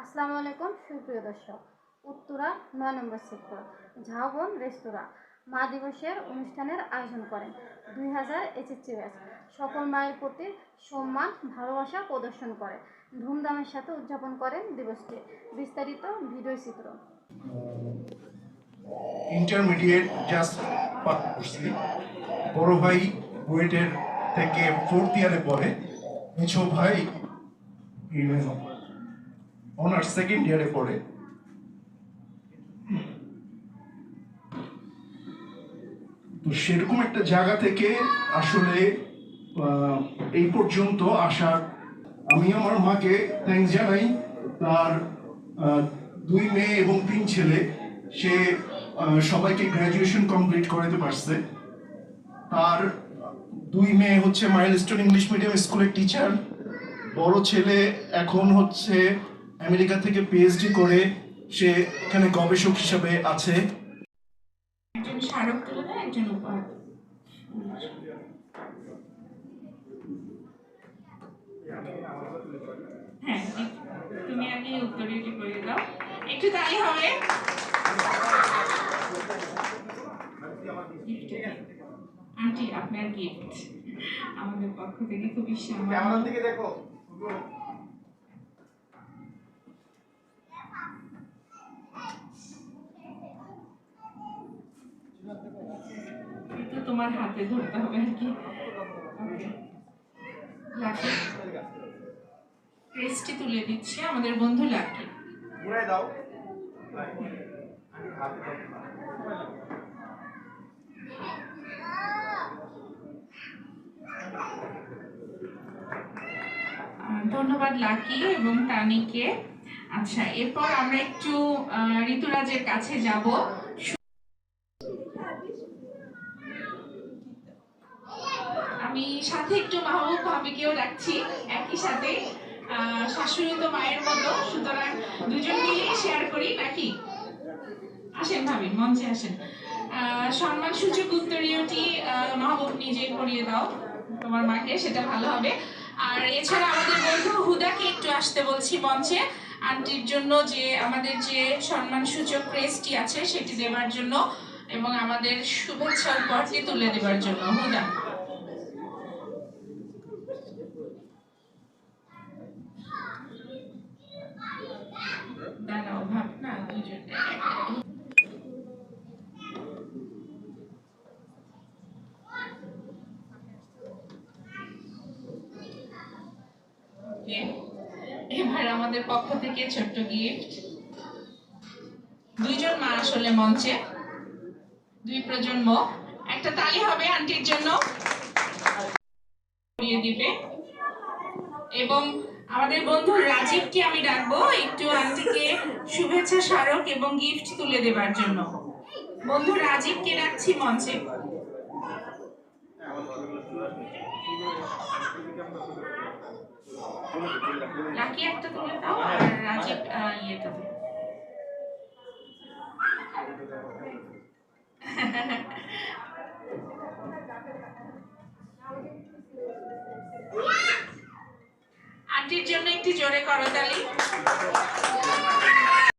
আসসালামু আলাইকুম সুপ্রিয় দর্শক। উত্তরা ৯ নম্বর সেক্টর ঝাউবন রেস্তোরাঁ মা দিবসের অনুষ্ঠানের আয়োজন করেন 2000 এইচএসসি ব্যাচ সকল মায়ের প্রতি সম্মান ভালোবাসা প্রদর্শন করে ধুমধামের সাথে উদযাপন করেন দিবসটি। বিস্তারিত ভিডিও চিত্র। ইন্টারমিডিয়েট জাস্ট পাস করছি। বড় ভাই বুয়েটের থেকে 4th ইয়ারে পড়ে, মেছো ভাই অনার্স 2nd ইয়ারে পড়ে। তো সেরকম একটা জায়গা থেকে আসলে এই পর্যন্ত আসার আমি আমার মাকে থ্যাঙ্কস জানাই। তার 2 মেয়ে এবং 3 ছেলে, সে সবাইকে গ্র্যাজুয়েশন কমপ্লিট করাতে পারছে। তার 2 মেয়ে হচ্ছে মাইলস্টোন ইংলিশ মিডিয়াম স্কুলের টিচার, বড় ছেলে এখন হচ্ছে আমেরিকা থেকে পিএইচডি করে, সে এখানে গবেষক হিসাবে আছে। একজন স্মারক তুলে দেয়, একজন উপহার। হ্যাঁ, তুমি আগে উত্তরটি করে দাও, একটু তাই হবে। আন্টি, আপনার গিফট আমাদের পক্ষ থেকে খুবই সামান্য। দেখো কিন্তু তোমার হাতে ধরতে হবে আর কি। লাকি ক্রেস্টটি তুলে দিচ্ছে আমাদের বন্ধু লাকি। দাও। ধন্যবাদ লাকি এবং তানিকে। আচ্ছা, এরপর আমরা একটু ঋতুরাজের কাছে যাব। আমি সাথে একটু মাহবুব ভাবিকেও রাখছি একই সাথে। শাশুড়ি তো মায়ের মতো, সুতরাং দুজন মিলেই শেয়ার করি নাকি? আসেন ভাবি, মঞ্চে আসেন। সম্মান সূচক উত্তরীয়টি মাহবুব নিজেই করিয়ে দাও তোমার মাকে, সেটা ভালো হবে। আর এছাড়া আমাদের বন্ধু হুদাকে একটু আসতে বলছি মঞ্চে, আন্টির জন্য যে আমাদের যে সম্মান সূচক ক্রেস্টটি আছে সেটি দেবার জন্য এবং আমাদের শুভেচ্ছা উপহারটি তুলে দেবার জন্য। হুদা, দাঁড়াও, ভাব না, দুজন এবার আমাদের পক্ষ থেকে ছোট্ট গিফট। 2 জন মা আসলে মঞ্চে, 2 প্রজন্ম। একটা তালি হবে আন্টির জন্য, দিবে। এবং আমাদের বন্ধু রাজীবকে আমি ডাকবো একটু আন্টিকে শুভেচ্ছা স্মারক এবং গিফট তুলে দেবার জন্য। বন্ধু রাজীবকে ডাকছি মঞ্চে। লাকি একটা তুলে দাও আর রাজীব ইয়েটা দাও। আন্টির জন্য একটি জোরে করতালি।